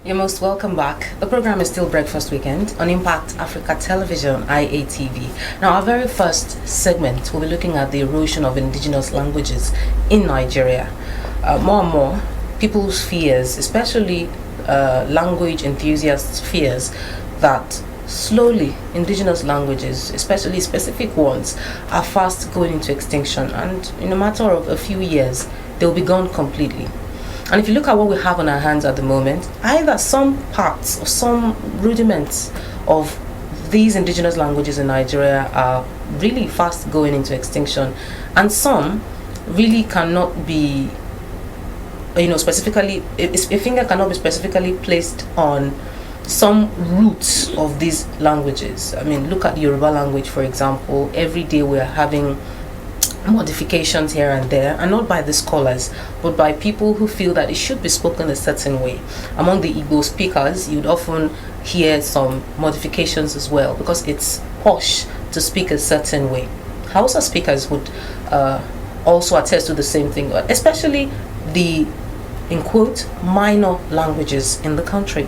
You're most welcome back. The program is still Breakfast Weekend on Impact Africa Television, IATV. Now, our very first segment, we'll be looking at the erosion of indigenous languages in Nigeria. More and more, people's fears, especially language enthusiasts' fears, that slowly indigenous languages, especially specific ones, are fast going into extinction, and in a matter of a few years, they'll be gone completely. And if you look at what we have on our hands at the moment, either some parts or some rudiments of these indigenous languages in Nigeria are really fast going into extinction, and some really cannot be, specifically, a finger cannot be specifically placed on some roots of these languages. I mean, look at the Yoruba language, for example. Every day we are having modifications here and there, and not by the scholars, but by people who feel that it should be spoken a certain way. Among the Igbo speakers, you'd often hear some modifications as well, because it's posh to speak a certain way. Hausa speakers would also attest to the same thing, especially the, in quote, minor languages in the country.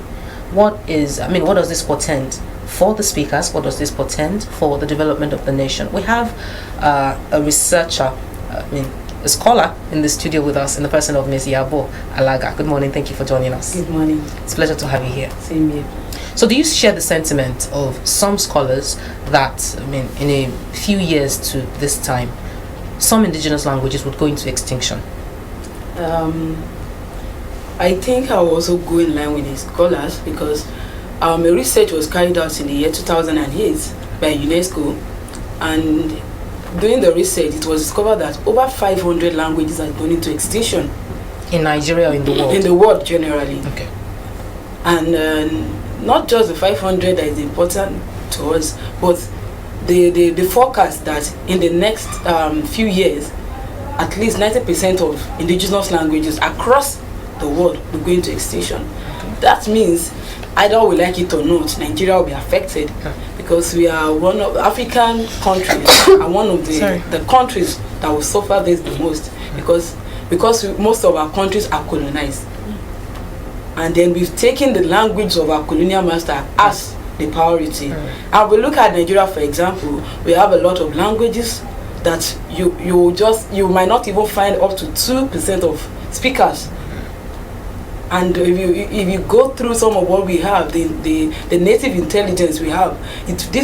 What does this portend for the speakers? What does this portend for the development of the nation? We have a researcher, a scholar in the studio with us in the person of Ms. Yabo Alaga. Good morning. Thank you for joining us. Good morning. It's a pleasure to have you here. Same here. So do you share the sentiment of some scholars that, in a few years to this time, some indigenous languages would go into extinction? I think I will also go in line with the scholars, because a research was carried out in the year 2008 by UNESCO, and during the research it was discovered that over 500 languages are going into extinction. In Nigeria or in the world? In the world generally. Okay. And not just the 500 that is important to us, but the forecast that in the next few years, at least 90% of indigenous languages across the world will go into extinction. Okay. That means either we like it or not, Nigeria will be affected, because we are one of African countries and one of the countries that will suffer this the most, because most of our countries are colonized, and then we've taken the language of our colonial master as the priority. And we look at Nigeria, for example, we have a lot of languages that you might not even find up to 2% of speakers. And if you go through some of what we have, the native intelligence we have,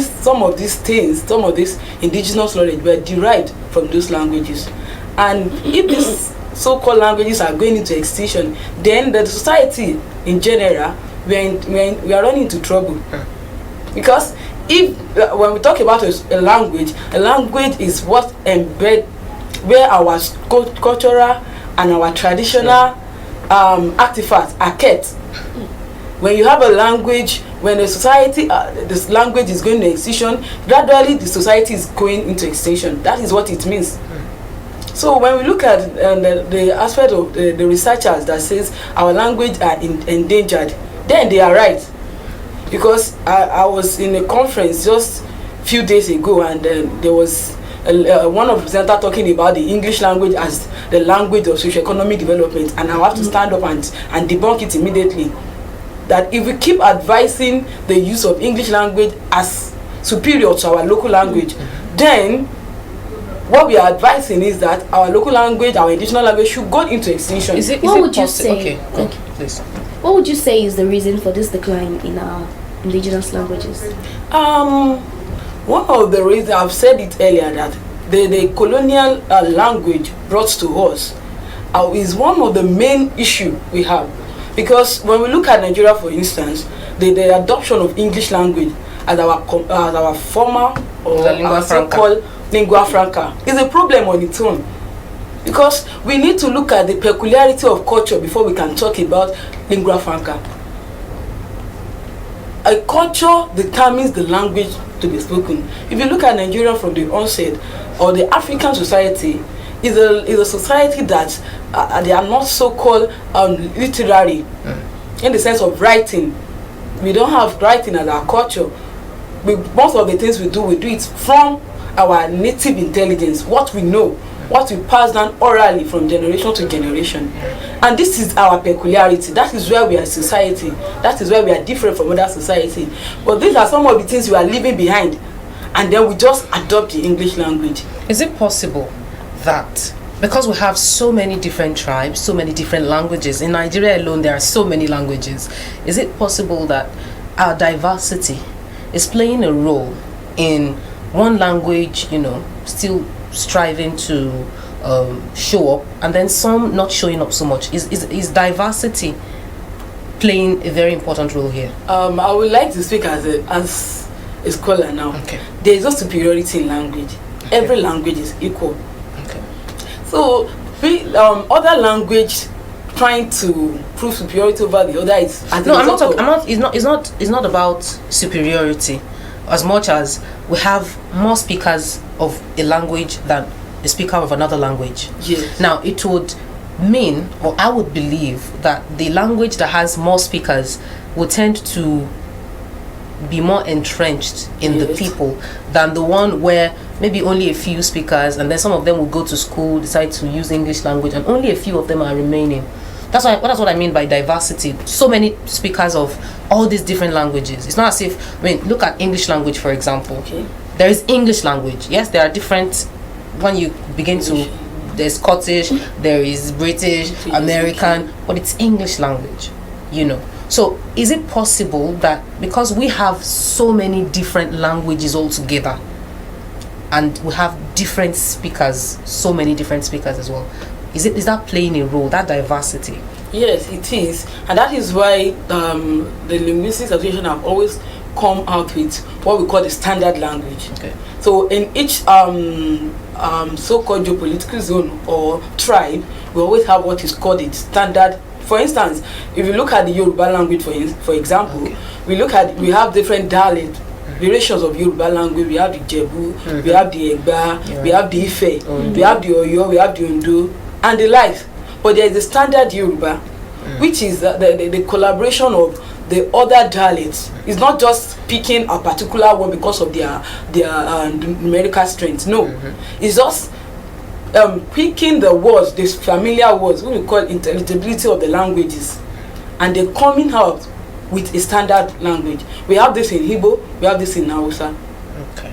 some of these indigenous knowledge were derived from those languages. And if these so-called languages are going into extinction, then the society in general, we are running into trouble. Because when we talk about a language is what embed where our cultural and our traditional artifacts are kept. When you have a language, when a society, this language is going into extinction, gradually the society is going into extinction. That is what it means. So when we look at the aspect of the researchers that says our language are endangered, then they are right. Because I was in a conference just a few days ago, and there was one of the presenters talking about the English language as the language of socio-economic development, and I have to stand up and debunk it immediately. That if we keep advising the use of English language as superior to our local language, then what we are advising is that our local language, our indigenous language, should go into extinction. What would you say? Okay, please. What would you say is the reason for this decline in our indigenous languages? One of the reasons, I've said it earlier, that the colonial language brought to us is one of the main issue we have. Because when we look at Nigeria, for instance, the adoption of English language as our former or our so-called lingua franca is a problem on its own. Because we need to look at the peculiarity of culture before we can talk about lingua franca. A culture determines the language to be spoken. If you look at Nigeria from the onset, or the African society is a society that they are not so-called literary in the sense of writing. We don't have writing as our culture. Most of the things we do it from our native intelligence, what we know. what we pass down orally from generation to generation. And this is our peculiarity. That is where we are society. That is where we are different from other society. But these are some of the things we are leaving behind, and then we just adopt the English language. Is it possible that because we have so many different tribes, so many different languages, in Nigeria alone there are so many languages, is it possible that our diversity is playing a role in one language, still striving to show up, and then some not showing up so much? Is diversity playing a very important role here? I would like to speak as a scholar now. Okay. There is no superiority in language. Okay. Every language is equal. Okay. So other language trying to prove superiority over the other is it's not about superiority as much as we have more speakers of a language than a speaker of another language. Yes. Now it would mean, or I would believe, that the language that has more speakers would tend to be more entrenched in the people than the one where maybe only a few speakers, and then some of them will go to school, decide to use English language, and only a few of them are remaining. That's what I mean by diversity. So many speakers of all these different languages. It's not as if, look at English language, for example. Okay. There is English language. Yes, there are different, when you begin to, there's Scottish, there is British, American, but it's English language, So is it possible that because we have so many different languages altogether, and we have different speakers, so many different speakers as well, is that playing a role, that diversity? Yes, it is, and that is why the Linguistics Association have always come out with what we call the standard language. Okay. So in each so-called geopolitical zone or tribe, we always have what is called the standard. For instance, if you look at the Yoruba language, for example, okay, we have different dialects, variations of Yoruba language. We have the Jebu, we have the Egba, we have the Ife, we have the Oyo, we have the Ondo, and the likes. But there is the standard Yoruba, which is the collaboration of the other dialects. It's not just picking a particular one because of their numerical strength. No, it's just picking the words, these familiar words, what we call intelligibility of the languages, and they're coming out with a standard language. We have this in Igbo, we have this in Hausa. Okay.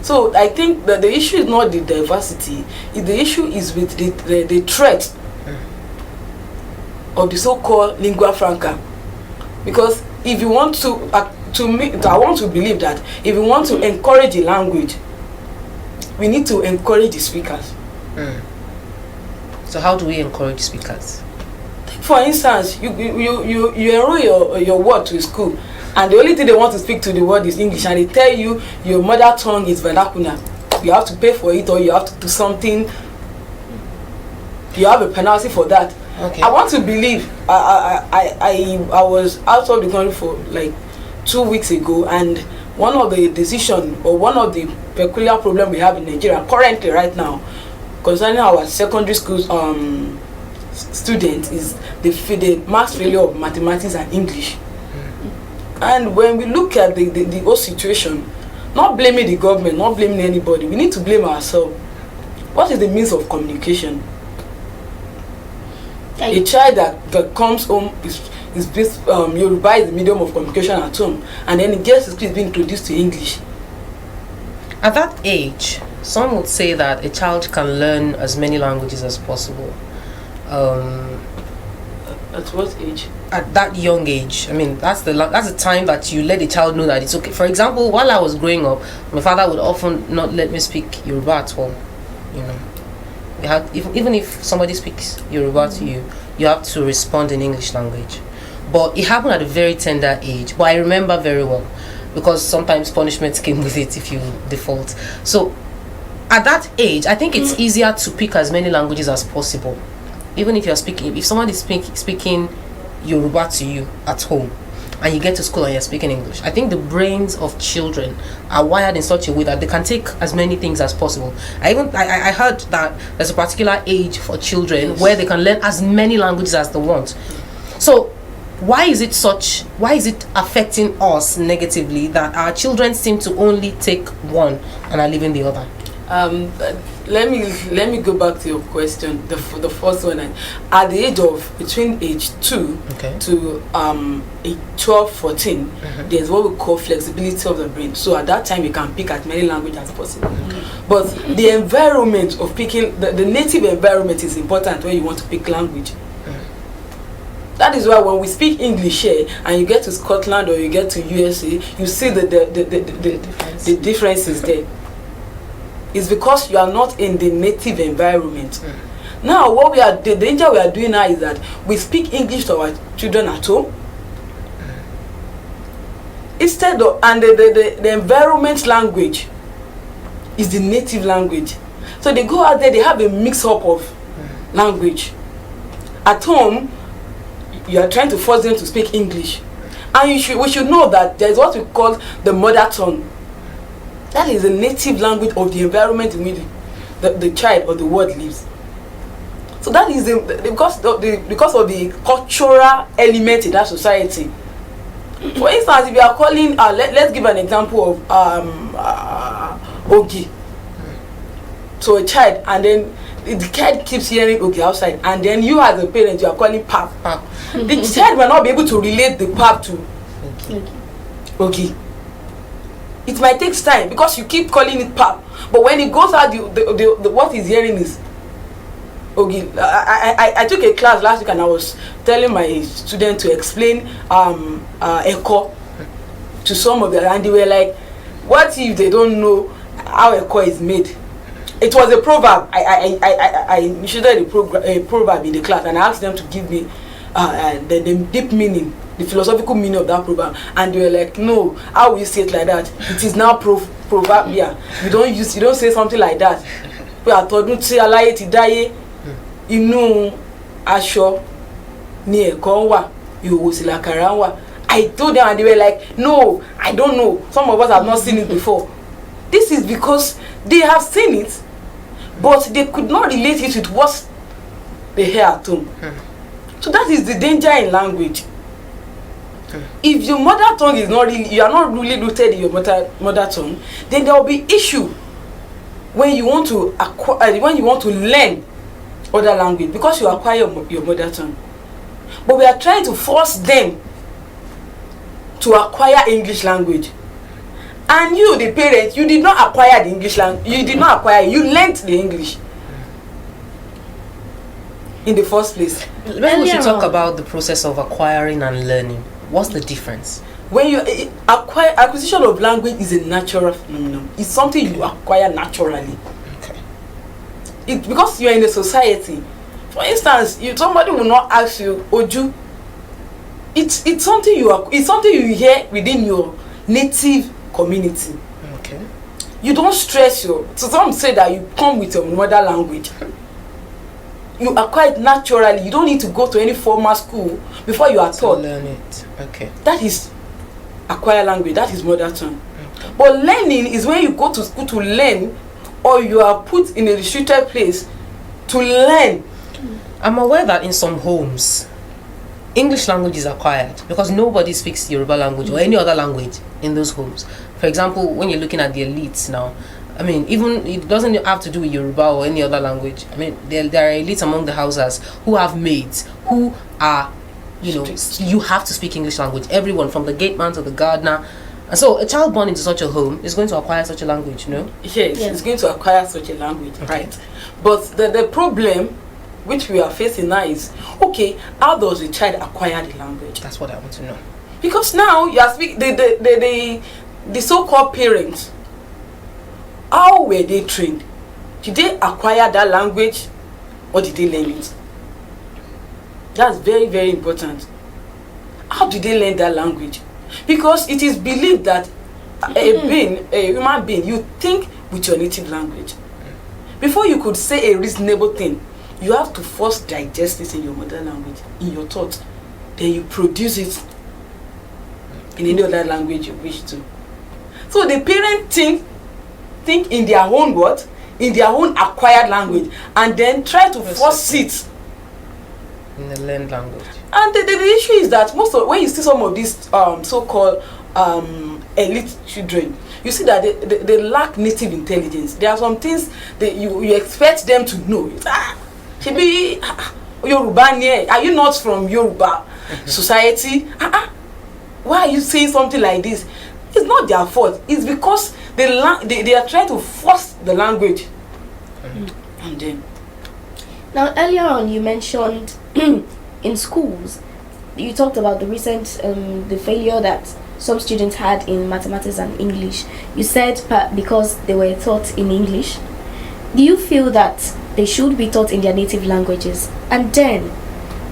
So I think that the issue is not the diversity. The issue is with the threat of the so-called lingua franca. Because if you want I want to believe that if you want to encourage a language, we need to encourage the speakers. So how do we encourage speakers? For instance, you enroll your word to school, and the only thing they want to speak to the word is English, and they tell you your mother tongue is vernacular. You have to pay for it, or you have to do something. You have a penalty for that. Okay. I want to believe. I was out of the country for like 2 weeks ago, and one of the decision or one of the peculiar problem we have in Nigeria currently right now concerning our secondary school students is the mass failure of mathematics and English. And when we look at the whole situation, not blaming the government, not blaming anybody, we need to blame ourselves. What is the means of communication? A child that comes home is based, Yoruba is the medium of communication at home, and then it gets to school, is being introduced to English. At that age, some would say that a child can learn as many languages as possible. At what age? At that young age, that's the time that you let the child know that it's okay. For example, while I was growing up, my father would often not let me speak Yoruba at all. Even if somebody speaks Yoruba to you, you have to respond in English language. But it happened at a very tender age. But I remember very well, because sometimes punishment came with it if you default. So at that age, I think it's easier to pick as many languages as possible. Even if if someone is speaking Yoruba to you at home, and you get to school and you're speaking English, I think the brains of children are wired in such a way that they can take as many things as possible. I heard that there's a particular age for children where they can learn as many languages as they want. So why is it affecting us negatively that our children seem to only take one and are leaving the other? let me go back to your question. The first one, at the age of between age 2 to age 12, 14, there's what we call flexibility of the brain. So at that time, you can pick as many languages as possible. But the environment of picking the native environment is important when you want to pick language. That is why when we speak English here and you get to Scotland or you get to USA, you see the differences there. It's because you are not in the native environment. Now, the danger we are doing now is that we speak English to our children at home. Instead of, and the environment language is the native language. So they go out there, they have a mix-up of language. At home, you are trying to force them to speak English. And we should know that there is what we call the mother tongue. That is the native language of the environment in which the child or the word lives. So that is because of the cultural element in that society. For instance, if you are calling, let's give an example of Ogi to a child, and then the child keeps hearing Ogi outside, and then you as a parent, you are calling Pap. The child will not be able to relate the Pap to Ogi. It might take time because you keep calling it Pap, but when it goes out, the what he's hearing is Ogi. I took a class last week and I was telling my students to explain Eko to some of them, and they were like, what if they don't know how Eko is made? It was a proverb. I initiated a proverb in the class, and I asked them to give me the deep meaning, the philosophical meaning of that proverb, and they were like, no, how will you say it like that? It is now proverb. Yeah, you don't say something like that. Inú aṣọ ni ẹ̀kọ́ wà, ìhòòhò sì làkàrà wà. I told them and they were like, no, I don't know. Some of us have not seen it before. This is because they have seen it, but they could not relate it with what they hear at home. So that is the danger in language. If your mother tongue is not really, you are not really rooted in your mother tongue, then there will be issue when you want to learn other language, because you acquire your mother tongue. But we are trying to force them to acquire English language. And you, the parent, you did not acquire the English language. You did not acquire, you learnt the English in the first place. When we should talk about the process of acquiring and learning, what's the difference? When you acquisition of language is a natural phenomenon. It's something you acquire naturally. It's because you are in a society. For instance, somebody will not ask you, Oju. It's something you hear within your native community. Okay. You don't stress so some say that you come with your mother language. You acquire it naturally. You don't need to go to any formal school before you are taught. Learn it. Okay. That is acquire language. That is mother tongue. Okay. But learning is when you go to school to learn, or you are put in a restricted place to learn. I'm aware that in some homes, English language is acquired because nobody speaks Yoruba language or any other language in those homes. For example, when you're looking at the elites now, I mean, even it doesn't have to do with Yoruba or any other language. I mean, there are elites among the houses who have maids who are, you have to speak English language. Everyone from the gateman to the gardener. And so a child born into such a home is going to acquire such a language, Yes, it's going to acquire such a language, right? But the problem which we are facing now is, okay, how does the child acquire the language? That's what I want to know. Because now you are speaking the so-called parents. How were they trained? Did they acquire that language or did they learn it? That's very, very important. How did they learn that language? Because it is believed that a human being, you think with your native language. Before you could say a reasonable thing, you have to first digest it in your mother language, in your thoughts. Then you produce it in any other language you wish to. So the parent think in their own words, in their own acquired language, and then try to force it in the learned language. And the issue is that when you see some of these so-called elite children, you see that they lack native intelligence. There are some things that you expect them to know. She be Yoruba near. Are you not from Yoruba society? Why are you saying something like this? It's not their fault. It's because they are trying to force the language. And then, now earlier on you mentioned in schools, you talked about the recent the failure that some students had in mathematics and English. You said because they were taught in English. Do you feel that they should be taught in their native languages? And then,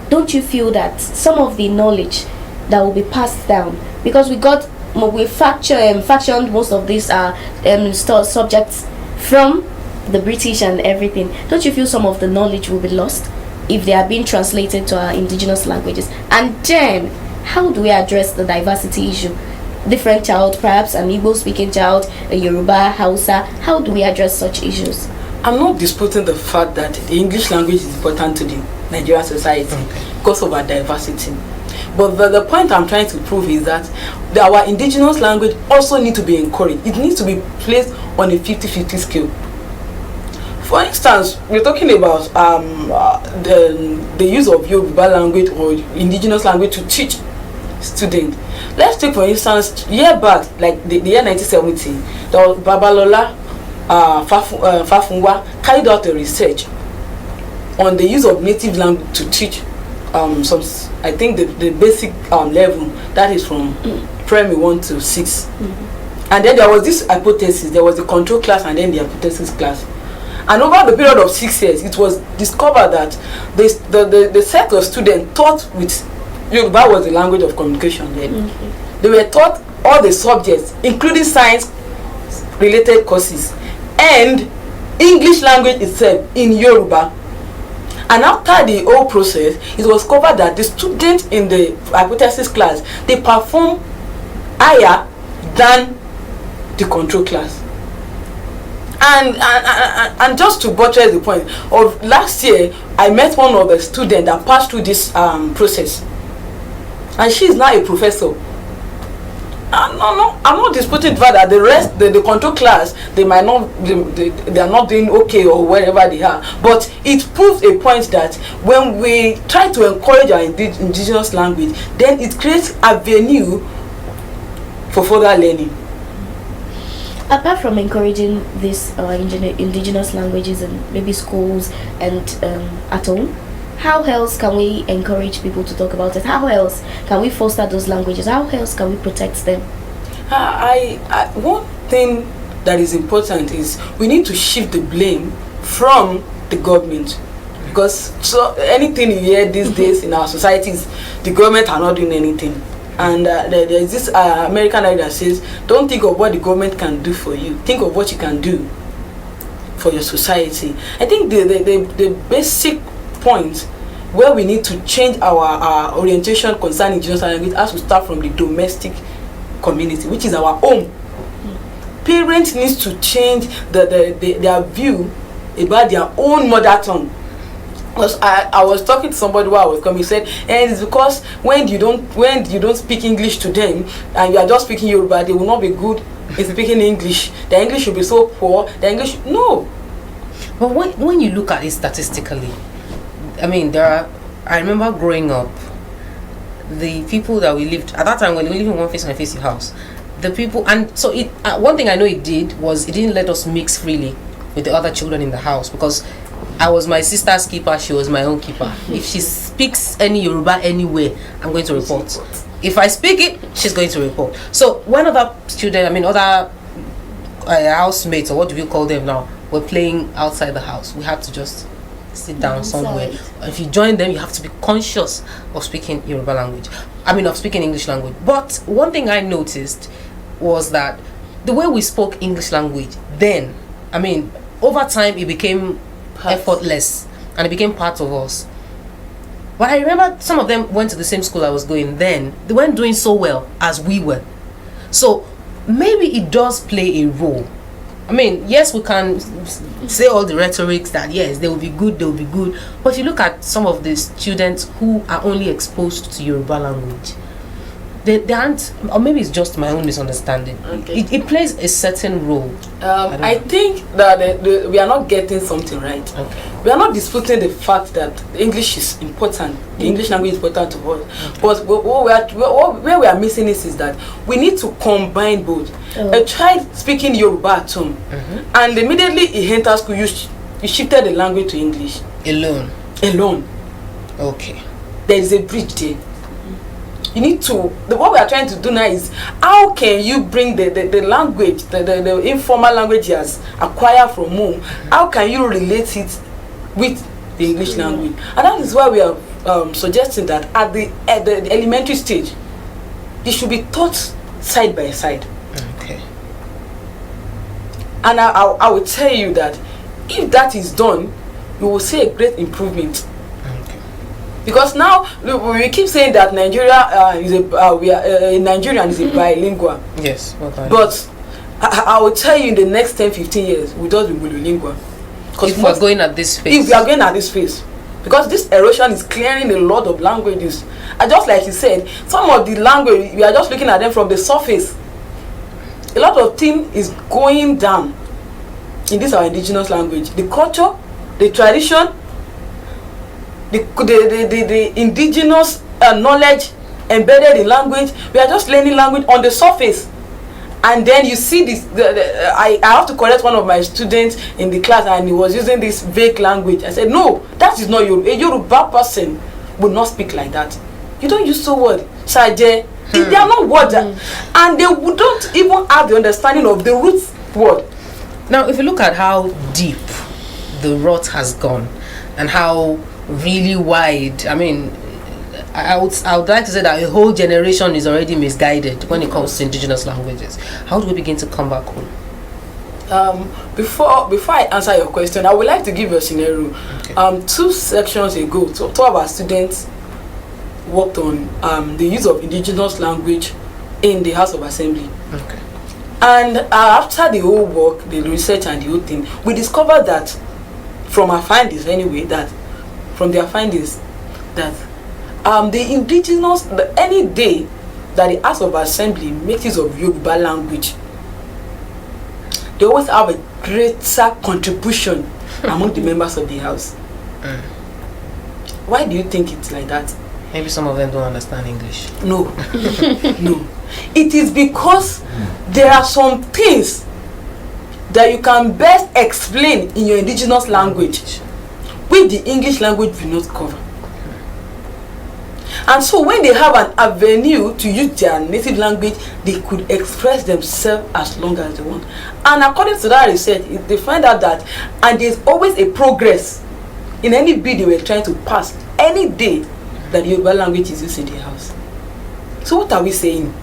don't you feel that some of the knowledge that will be passed down, because we fractioned most of these subjects from the British and everything, don't you feel some of the knowledge will be lost if they are being translated to our indigenous languages? And then, how do we address the diversity issue? Different child, perhaps an Igbo speaking child, a Yoruba, Hausa. How do we address such issues? I'm not disputing the fact that the English language is important to the Nigerian society because of our diversity. But the point I'm trying to prove is that our indigenous language also needs to be encouraged. It needs to be placed on a 50-50 scale. For instance, we're talking about the use of Yoruba language or indigenous language to teach students. Let's take, for instance, year back, like the year 1970, the Babalola Fafunwa carried out a research on the use of native language to teach I think the basic level, that is from primary 1 to 6. And then there was this hypothesis, there was the control class and then the hypothesis class. And over the period of 6 years, it was discovered that the set of students taught with Yoruba was the language of communication then. They were taught all the subjects, including science-related courses, and English language itself in Yoruba. And after the whole process, it was discovered that the students in the hypothesis class, they perform higher than the control class. And just to buttress the point of last year, I met one of the students that passed through this process, and she is now a professor. No, I'm not disputing the fact that the rest, the control class, they might not, they are not doing okay or wherever they are. But it proves a point that when we try to encourage our indigenous language, then it creates avenue for further learning. Apart from encouraging these indigenous languages in maybe schools and at home, how else can we encourage people to talk about it? How else can we foster those languages? How else can we protect them? One thing that is important is we need to shift the blame from the government, because so anything you hear these days in our societies, the government are not doing anything. And there is this American idea that says, don't think of what the government can do for you, think of what you can do for your society. I think the basic point where we need to change our orientation concerning indigenous language has to start from the domestic community, which is our home. Parents need to change their view about their own mother tongue. Because I was talking to somebody while I was coming, he said, and it's because when you don't speak English to them and you are just speaking Yoruba, they will not be good in speaking English. The English will be so poor. The English, no. But when you look at it statistically, I mean, I remember growing up, the people that we lived at that time, when we lived in one face house, the people, and so it one thing I know it did was it didn't let us mix freely with the other children in the house, because I was my sister's keeper, she was my own keeper. If she speaks any Yoruba anywhere, I'm going to report. If I speak it, she's going to report. So when other housemates, or what do we call them now, were playing outside the house, we had to just sit down somewhere. If you join them, you have to be conscious of speaking Yoruba language. Of speaking English language. But one thing I noticed was that the way we spoke English language then, over time it became effortless and it became part of us. But I remember some of them went to the same school I was going then. They weren't doing so well as we were. So maybe it does play a role. Yes, we can say all the rhetorics that yes, they will be good, But you look at some of the students who are only exposed to Yoruba language. they aren't, or maybe it's just my own misunderstanding. Okay. It plays a certain role. I think that we are not getting something right. Okay. We are not disputing the fact that English is important. The English language is important to us. But where we are missing this is that we need to combine both. A child speaking Yoruba at home, and immediately he enters school, you shifted the language to English. Alone. Okay. There is a bridge there. You need to, what we are trying to do now is, how can you bring the language, the informal language he has acquired from home, how can you relate it with the English language? And that is why we are suggesting that at the elementary stage, it should be taught side by side. Okay. And I will tell you that if that is done, you will see a great improvement. Because now we keep saying that Nigeria Nigerian is a bilingual. Yes. Okay. But I will tell you, in the next 10-15 years, we'll just be monolingual. If we're going at this phase. If we are going at this phase. Because this erosion is clearing a lot of languages. And just like you said, some of the language, we are just looking at them from the surface. A lot of things is going down in this our indigenous language. The culture, the tradition, the indigenous knowledge embedded in language. We are just learning language on the surface, and then you see this. I have to correct one of my students in the class, and he was using this vague language. I said, no, that is not Yoruba. A Yoruba person would not speak like that. You don't use the word saje. They are not words, and they don't even have the understanding of the root word. Now, if you look at how deep the rot has gone, and how really wide, I mean, I would like to say that a whole generation is already misguided when it comes to indigenous languages. How do we begin to come back home? Before I answer your question, I would like to give you a scenario. Okay. 2 sections ago, two of our students worked on the use of indigenous language in the House of Assembly. Okay. And after the whole work, the research and the whole thing, we discovered that from our findings anyway, that the indigenous, any day that the House of Assembly makes use of Yoruba language, they always have a greater contribution among the members of the House. Why do you think it's like that? Maybe some of them don't understand English. No. No. It is because there are some things that you can best explain in your indigenous language, which the English language will not cover. And so when they have an avenue to use their native language, they could express themselves as long as they want. And according to that research, they find out that, and there's always a progress in any bill they were trying to pass, any day that the Yoruba language is used in the House. So what are we saying?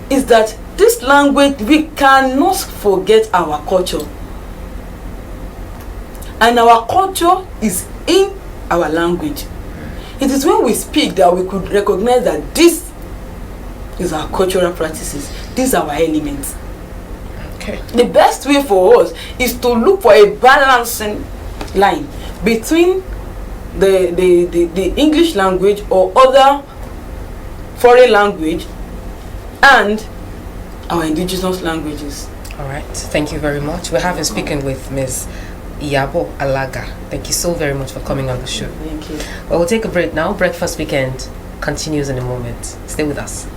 Is that this language, we cannot forget our culture. And our culture is in our language. It is when we speak that we could recognize that this is our cultural practices. These are our elements. Okay. The best way for us is to look for a balancing line between the English language or other foreign language and our indigenous languages. All right. Thank you very much. We have been speaking with Ms. Iyabo Alaga. Thank you so very much for coming on the show. Thank you. Well, we'll take a break now. Breakfast Weekend continues in a moment. Stay with us.